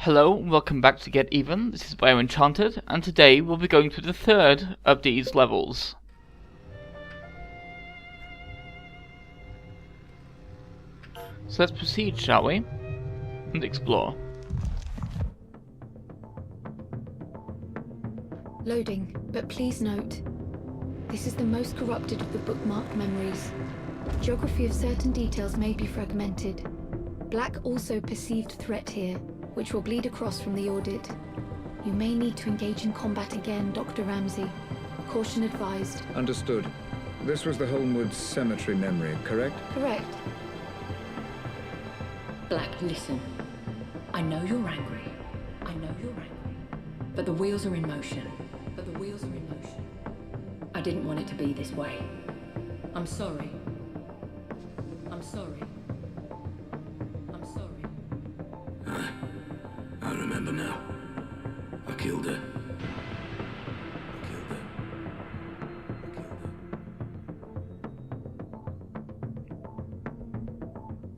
Hello, welcome back to Get Even. This is BioEnchanted, and today we'll be going through the third of these levels. So let's proceed, shall we? And explore. Loading, but please note, this is the most corrupted of the bookmarked memories. Geography of certain details may be fragmented. Black also perceived threat here, which will bleed across from the audit. You may need to engage in combat again, Dr. Ramsey. Caution advised. Understood. This was the Holmwood Cemetery memory, correct? Correct. Black, listen. I know you're angry. I know you're angry. But the wheels are in motion. I didn't want it to be this way. I'm sorry. I'm sorry. I'm sorry. I remember now. I killed her.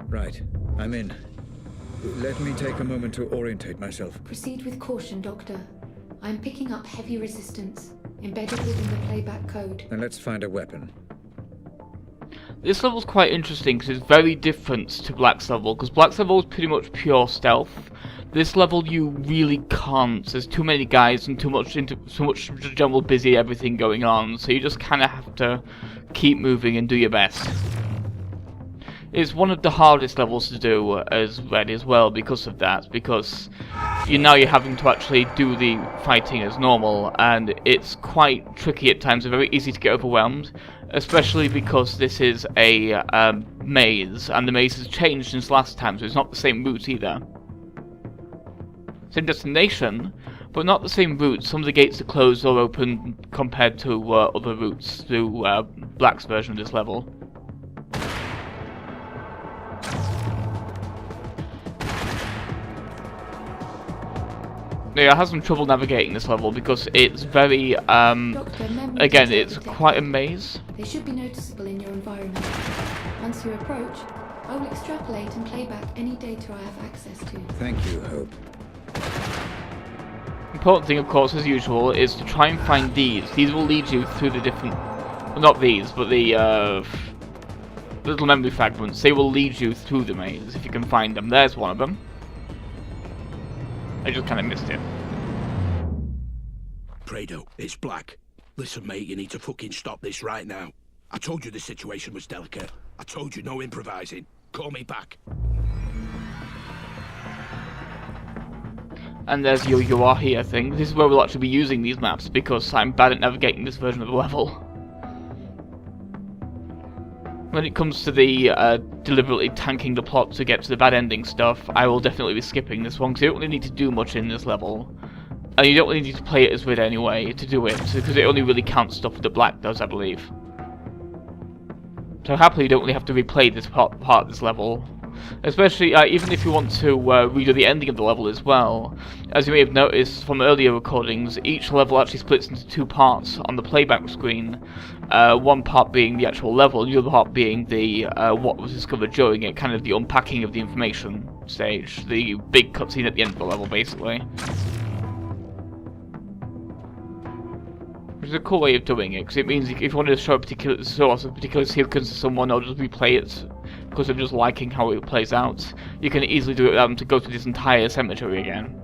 Right. I'm in. Let me take a moment to orientate myself. Proceed with caution, Doctor. I'm picking up heavy resistance, embedded within the playback code. Then let's find a weapon. This level's quite interesting because it's very different to Black's level, because Black's level is pretty much pure stealth. This level you really can't. There's too many guys and too much general busy everything going on, so you just kind of have to keep moving and do your best. It's one of the hardest levels to do as Red as well because of that, because you're having to actually do the fighting as normal, and it's quite tricky at times and very easy to get overwhelmed, especially because this is a maze, and the maze has changed since last time, so it's not the same route either. Same destination, but not the same route. Some of the gates are closed or open compared to other routes through Black's version of this level. Yeah, I have some trouble navigating this level because it's very, again, it's quite a maze. They should be noticeable in your environment. Once you approach, I will extrapolate and play back any data I have access to. Thank you, Hope. Important thing, of course, as usual, is to try and find these. These will lead you through the different, well, not these, but the little memory fragments. They will lead you through the maze if you can find them. There's one of them. I just kind of missed it. Prado, it's Black. Listen, mate, you need to fucking stop this right now. I told you the situation was delicate. I told you no improvising. Call me back. And there's your "you are here" thing. This is where we'll actually be using these maps because I'm bad at navigating this version of the level. When it comes to the deliberately tanking the plot to get to the bad ending stuff, I will definitely be skipping this one because you don't really need to do much in this level. And you don't really need to play it as Red anyway to do it, because it only really counts stuff that Black does, I believe. So happily you don't really have to replay this part of this level. Especially, even if you want to redo the ending of the level as well. As you may have noticed from earlier recordings, each level actually splits into two parts on the playback screen. One part being the actual level, the other part being the what was discovered during it, kind of the unpacking of the information stage, the big cutscene at the end of the level, basically. Which is a cool way of doing it, because it means if you wanted to show a particular sequence to someone or just replay it because of just liking how it plays out, you can easily do it without them to go through this entire cemetery again.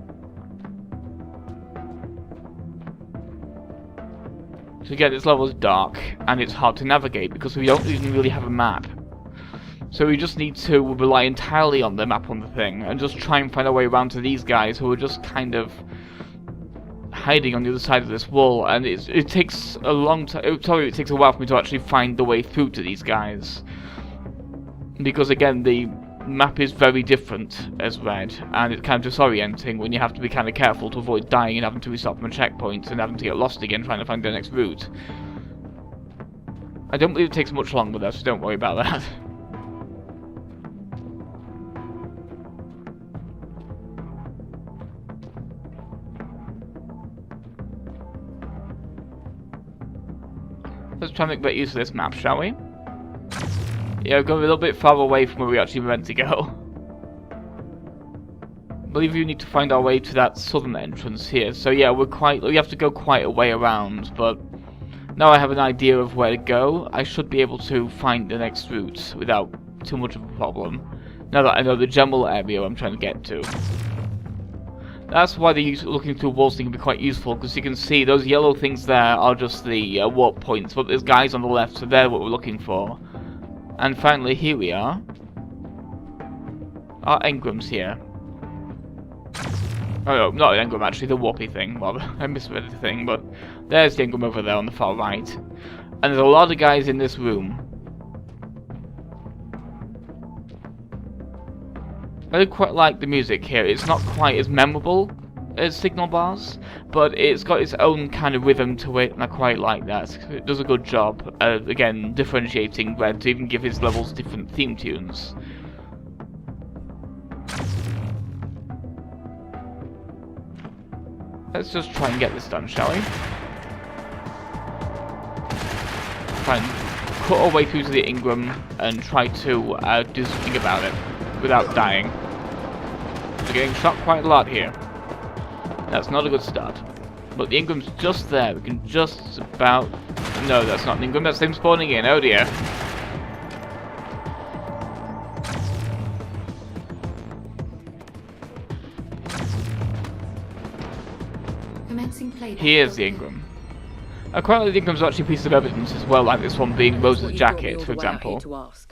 So again, this level is dark, and it's hard to navigate because we don't even really have a map. So we just need to rely entirely on the map on the thing, and just try and find our way around to these guys who are just kind of hiding on the other side of this wall, and it takes a long time. Sorry, it takes a while for me to actually find the way through to these guys. Because again, the map is very different as Red, and it's kind of disorienting when you have to be kind of careful to avoid dying and having to restart from a checkpoint and having to get lost again trying to find the next route. I don't believe it takes much longer though, so don't worry about that. Let's try and make better use of this map, shall we? Yeah, we've gone a little bit far away from where we actually meant to go. I believe we need to find our way to that southern entrance here. So yeah, we have to go quite a way around, but now I have an idea of where to go. I should be able to find the next route without too much of a problem. Now that I know the general area I'm trying to get to. That's why looking through walls can be quite useful, because you can see those yellow things there are just the warp points, but there's guys on the left, so they're what we're looking for. And finally, here we are. Our engram's here. Oh no, not an engram actually, the warpy thing. Well, I misread the thing, but there's the engram over there on the far right. And there's a lot of guys in this room. I quite like the music here. It's not quite as memorable as Signal Bars, but it's got its own kind of rhythm to it, and I quite like that. It does a good job, again, differentiating Red to even give his levels different theme tunes. Let's just try and get this done, shall we? Try and cut our way through to the engram and try to do something about it without dying. We're getting shot quite a lot here. That's not a good start. But the engram's just there. We can just about... No, that's not an engram. That's him spawning in. Oh dear. Commencing playback. Here's the engram. I quite like the engram's actually a piece of evidence as well, like this one being Rose's jacket, for example.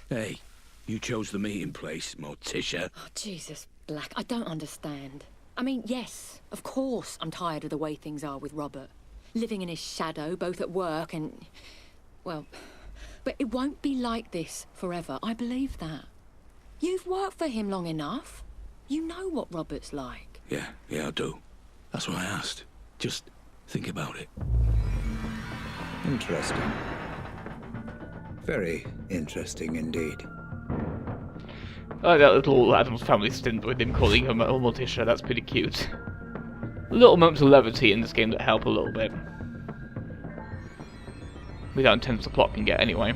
Hey, you chose the meeting place, Morticia. Oh, Jesus, Black, I don't understand. I mean, yes, of course I'm tired of the way things are with Robert. Living in his shadow, both at work and... Well, but it won't be like this forever. I believe that. You've worked for him long enough. You know what Robert's like. Yeah, I do. That's why I asked. Just think about it. Interesting. Very interesting indeed. I like that little Adam's Family stint with him calling her Morticia. That's pretty cute. Little moments of levity in this game that help a little bit. Without intense the plot can get anyway.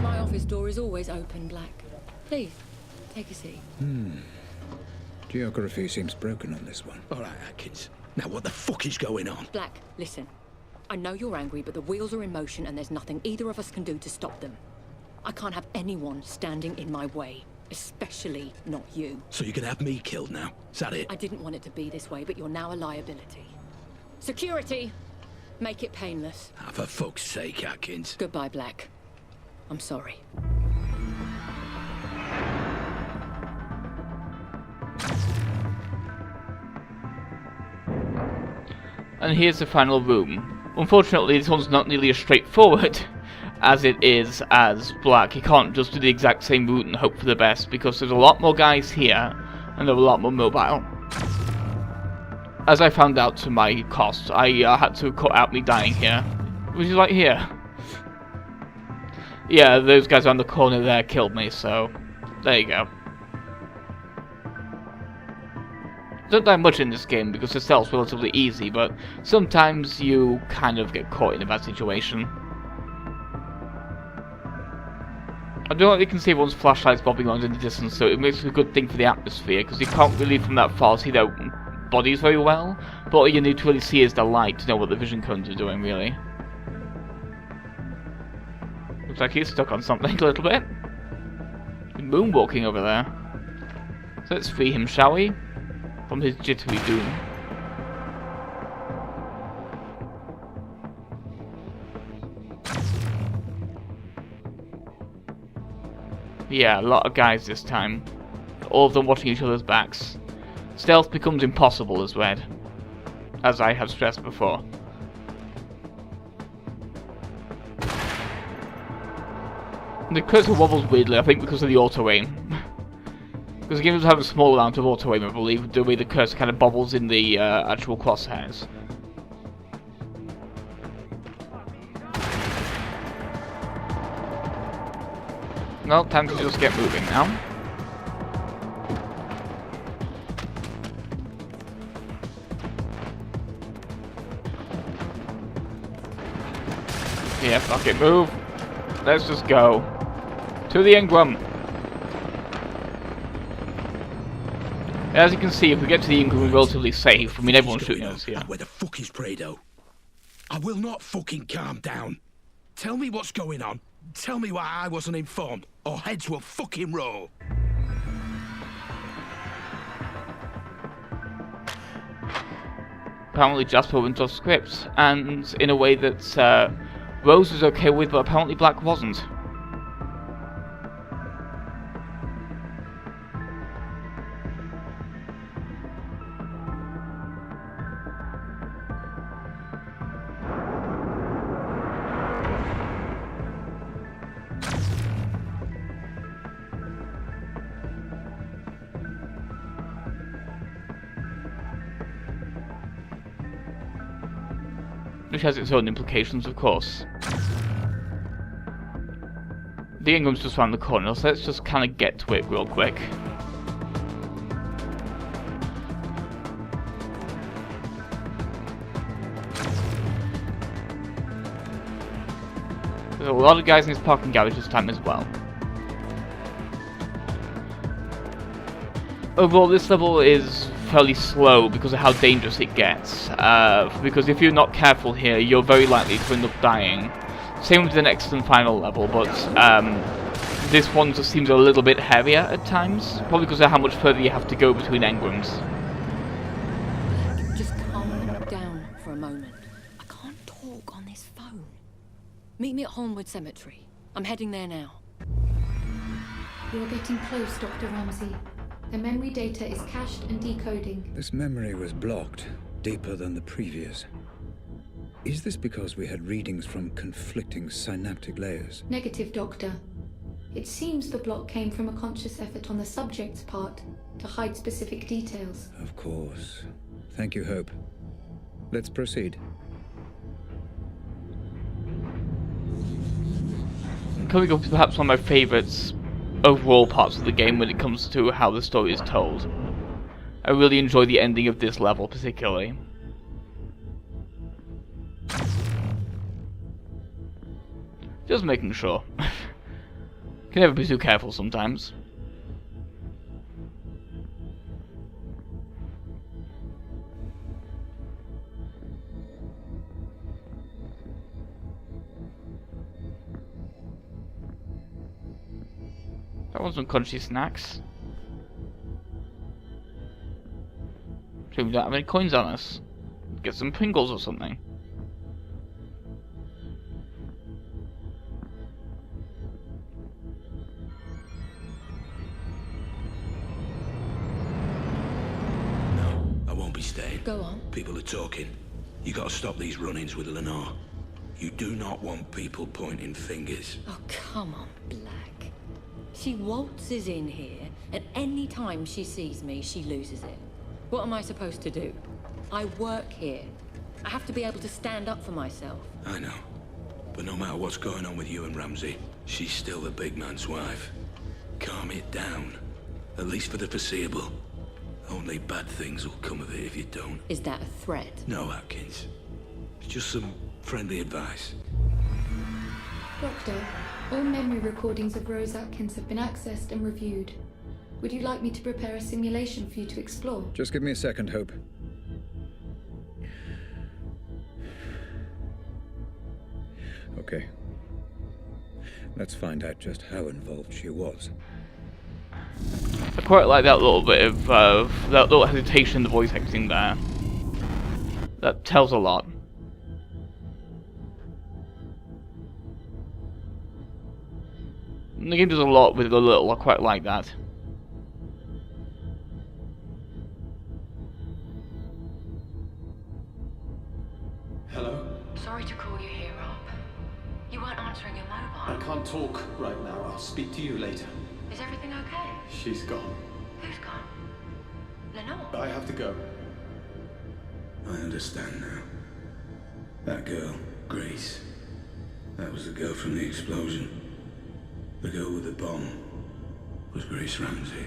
My office door is always open, Black. Please, take a seat. Geography seems broken on this one. All right, Atkins. Now what the fuck is going on? Black, listen. I know you're angry, but the wheels are in motion and there's nothing either of us can do to stop them. I can't have anyone standing in my way, especially not you. So you're gonna have me killed now? Is that it? I didn't want it to be this way, but you're now a liability. Security! Make it painless. Ah, for fuck's sake, Atkins. Goodbye, Black. I'm sorry. And here's the final room. Unfortunately, this one's not nearly as straightforward as it is as Black. You can't just do the exact same route and hope for the best, because there's a lot more guys here, and they're a lot more mobile. As I found out to my cost, I had to cut out me dying here. Which is like here. Yeah, those guys around the corner there killed me, so there you go. Don't die much in this game because the stealth's relatively easy, but sometimes you kind of get caught in a bad situation. I don't know if you can see everyone's flashlights bobbing around in the distance, so it makes it a good thing for the atmosphere, because you can't really from that far see their bodies very well, but all you need to really see is the light to know what the vision cones are doing, really. Looks like he's stuck on something a little bit. He's moonwalking over there. So let's free him, shall we? From his jittery doom. Yeah, a lot of guys this time. All of them watching each other's backs. Stealth becomes impossible as Red, as I have stressed before. The cursor wobbles weirdly, I think because of the auto-aim. Because the game does have a small amount of auto-aim, I believe, the way the cursor kind of bobbles in the actual crosshairs. Well, time to just get moving now. Yeah, fuck it, move. Let's just go. To the engram. As you can see, if we get to the Ingram, we're relatively safe. I mean, everyone's shooting Going us on? here. And where the fuck is Prado? I will not fucking calm down. Tell me what's going on. Tell me why I wasn't informed, or heads will fucking roll. Apparently Jasper went off script, and in a way that Rose was okay with, but apparently Black wasn't. Which has its own implications, of course. The Ingram's just around the corner, so let's just kind of get to it real quick. There's a lot of guys in this parking garage this time as well. Overall, this level is fairly slow because of how dangerous it gets. Because if you're not careful here, you're very likely to end up dying. Same with the next and final level, but this one just seems a little bit heavier at times. Probably because of how much further you have to go between engrams. Just calm down for a moment. I can't talk on this phone. Meet me at Holmwood Cemetery. I'm heading there now. You're getting close, Dr. Ramsey. The memory data is cached and decoding. This memory was blocked, deeper than the previous. Is this because we had readings from conflicting synaptic layers? Negative, Doctor. It seems the block came from a conscious effort on the subject's part to hide specific details. Of course. Thank you, Hope. Let's proceed. Coming up to perhaps one of my favourites overall parts of the game when it comes to how the story is told. I really enjoy the ending of this level particularly. Just making sure. Can never be too careful sometimes. That was some crunchy snacks. Shame we don't have any coins on us. Get some Pringles or something. No, I won't be staying. Go on. People are talking. You gotta stop these run-ins with Lenore. You do not want people pointing fingers. Oh, come on, Black. She waltzes in here, and any time she sees me, she loses it. What am I supposed to do? I work here. I have to be able to stand up for myself. I know. But no matter what's going on with you and Ramsey, she's still the big man's wife. Calm it down. At least for the foreseeable. Only bad things will come of it if you don't. Is that a threat? No, Atkins. It's just some friendly advice. Doctor, all memory recordings of Rose Atkins have been accessed and reviewed. Would you like me to prepare a simulation for you to explore? Just give me a second, Hope. Okay. Let's find out just how involved she was. I quite like that little bit of that little hesitation in the voice acting there. That tells a lot. And the game does a lot with a little. I quite like that. Hello? Sorry to call you here, Rob. You weren't answering your I mobile. can't talk right now. I'll speak to you later. Is everything okay? She's gone. Who's gone? Lenore? I have to go. I understand now. That girl, Grace. That was the girl from the explosion. The girl with the bomb was Grace Ramsey.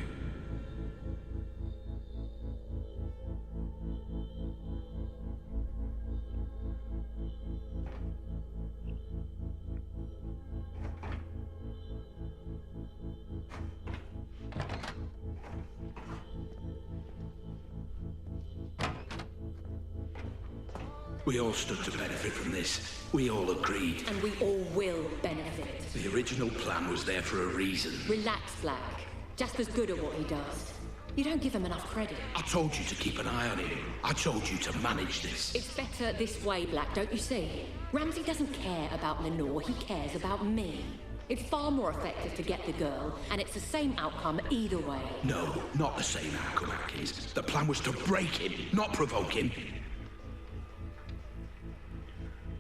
We all stood to benefit from this. We all agreed. And we all will benefit. The original plan was there for a reason. Relax, Black. Jasper's good at what he does. You don't give him enough credit. I told you to keep an eye on him. I told you to manage this. It's better this way, Black, don't you see? Ramsey doesn't care about Lenore, he cares about me. It's far more effective to get the girl, and it's the same outcome either way. No, not the same outcome, Atkins. The plan was to break him, not provoke him.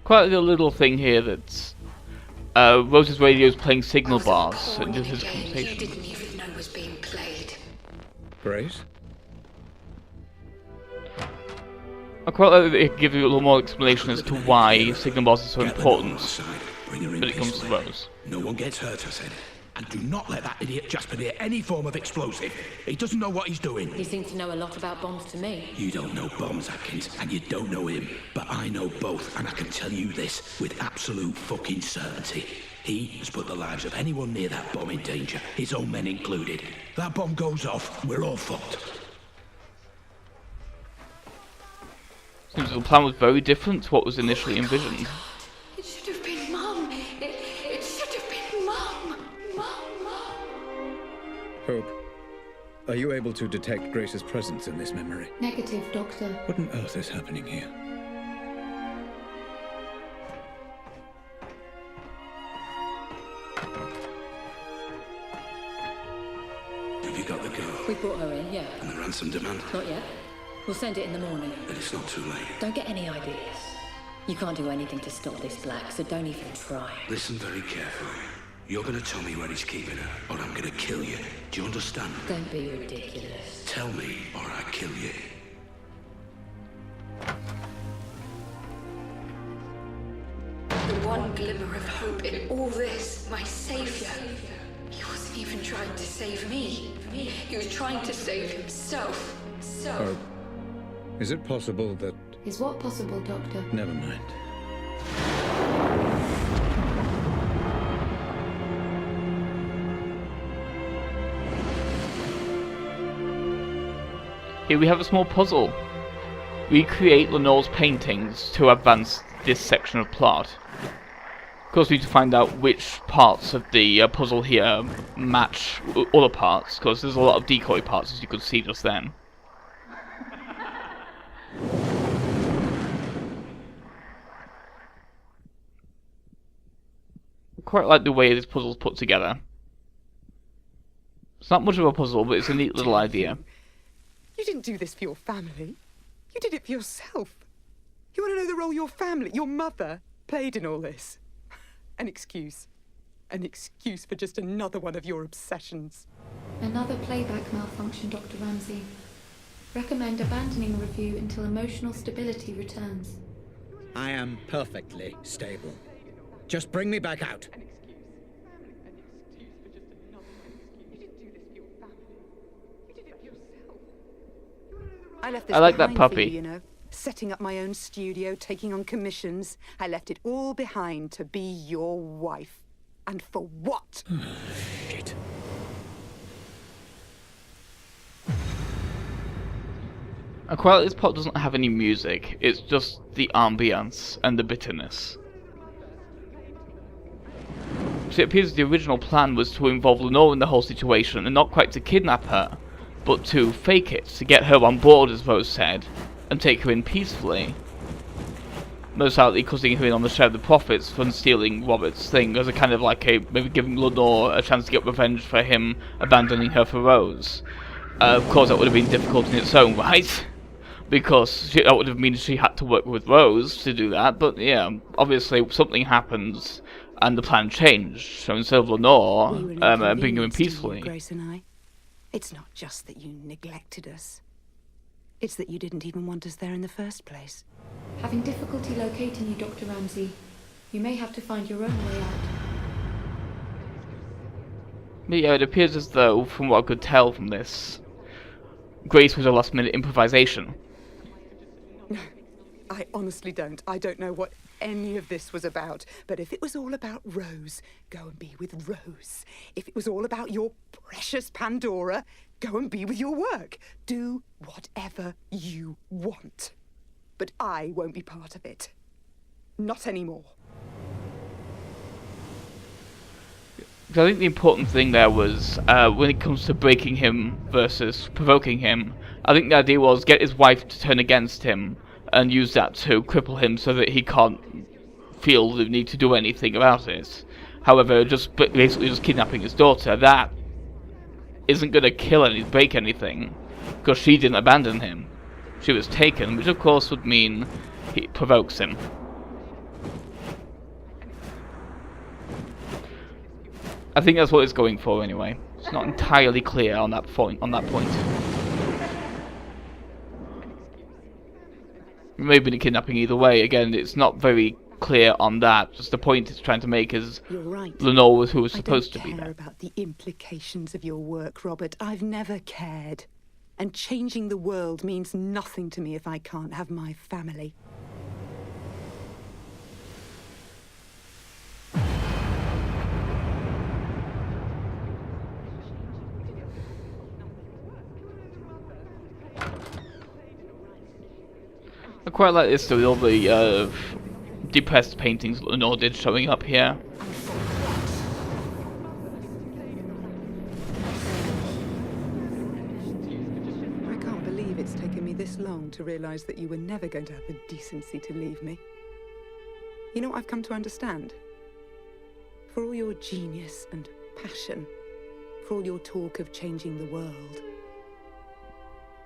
Quite a little thing here that's Rose's radio is playing signal bars and just his You conversation. didn't even know was being played. Grace? I quite like that it gives you a little more explanation as to why signal bars are so Get Lenore on important side. Bring her in when it comes to peacefully. Rose. No one gets hurt, I said. And do not let that idiot Jasper near any form of explosive. He doesn't know what he's doing. He seems to know a lot about bombs to me. You don't know bombs, Atkins, and you don't know him. But I know both, and I can tell you this with absolute fucking certainty. He has put the lives of anyone near that bomb in danger, his own men included. That bomb goes off, we're all fucked. Seems the plan was very different to what was initially envisioned. It should have been Mum. It should have been Mum. Mum. Hope, are you able to detect Grace's presence in this memory? Negative, Doctor. What on earth is happening here? Have you got the girl? We brought her in, yeah. And the ransom demand? Not yet. We'll send it in the morning. But it's not too late. Don't get any ideas. You can't do anything to stop this, Black, so don't even try. Listen very carefully. You're gonna tell me where he's keeping her, or I'm gonna kill you. Do you understand? Don't be ridiculous. Tell me, or I kill you. The one glimmer of hope in all this, my savior. He wasn't even trying to save me. He was trying to save himself. So. Hope, is it possible that... Is what possible, Doctor? Never mind. Here we have a small puzzle. Recreate Lenore's paintings to advance this section of plot. Of course, we need to find out which parts of the puzzle here match other parts, because there's a lot of decoy parts, as you could see just then. Quite like the way this puzzle's put together. It's not much of a puzzle, but it's a neat little idea. You didn't do this for your family. You did it for yourself. You want to know the role your family, your mother, played in all this? An excuse. An excuse for just another one of your obsessions. Another playback malfunction, Dr. Ramsey. Recommend abandoning review until emotional stability returns. I am perfectly stable. Just bring me back out. An excuse. An excuse for just another excuse. You didn't do this for your family. You did it for yourself. You want to know the role I left this I like that behind puppy. For you, you know. Setting up my own studio, taking on commissions. I left it all behind to be your wife. And for what? Shit. And quite like this part doesn't have any music, it's just the ambience and the bitterness. So it appears the original plan was to involve Lenore in the whole situation, and not quite to kidnap her, but to fake it, to get her on board, as Rose said, and take her in peacefully. Most likely causing her in on the share of the profits from stealing Robert's thing, as a kind of like maybe giving Lenore a chance to get revenge for him abandoning her for Rose. Of course that would have been difficult in its own right, because that would have meant she had to work with Rose to do that, but yeah, obviously something happens and the plan changed, so instead of Lenore, We were an bringing her in inconvenience to you, peacefully. Grace and I. It's not just that you neglected us. It's that you didn't even want us there in the first place. Having difficulty locating you, Dr. Ramsey. You may have to find your own way out. But yeah, it appears as though, from what I could tell from this, Grace was a last-minute improvisation. I honestly don't. I don't know what any of this was about. But if it was all about Rose, go and be with Rose. If it was all about your precious Pandora, go and be with your work. Do whatever you want. but I won't be part of it. Not anymore. I think the important thing there was, when it comes to breaking him versus provoking him, I think the idea was get his wife to turn against him and use that to cripple him so that he can't feel the need to do anything about it. However, basically just kidnapping his daughter, that isn't going to break anything, because she didn't abandon him. She was taken, which of course would mean he provokes him. I think that's what it's going for anyway. It's not entirely clear on that point. It may have been a kidnapping either way. Again, it's not very clear on that. Just the point it's trying to make is You're right. Lenore was who was supposed to be I don't care there. about the implications of your work, Robert. I've never cared. And changing the world means nothing to me if I can't have my family. I quite like this with all the depressed paintings Lenore did showing up here. I can't believe it's taken me this long to realize that you were never going to have the decency to leave me. You know what I've come to understand? For all your genius and passion, for all your talk of changing the world,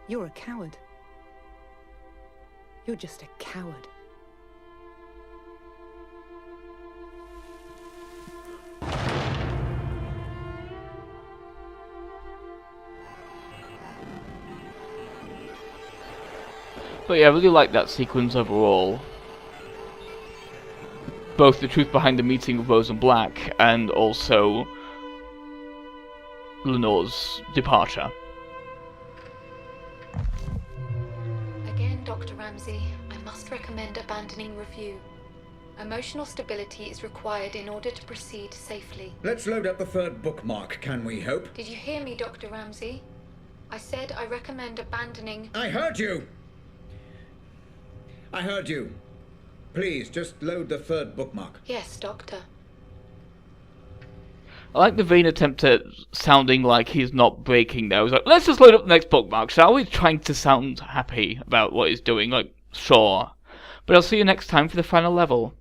you're a coward. You're just a coward. But yeah, I really like that sequence overall. Both the truth behind the meeting of Rose and Black, and also Lenore's departure. Again, Dr. Ramsey, I must recommend abandoning review. Emotional stability is required in order to proceed safely. Let's load up the third bookmark, can we hope? Did you hear me, Dr. Ramsey? I said I recommend abandoning... I heard you! I heard you. Please, just load the third bookmark. Yes, Doctor. I like the vain attempt at sounding like he's not breaking there. He's like, let's just load up the next bookmark, shall we? Trying to sound happy about what he's doing, like, sure. But I'll see you next time for the final level.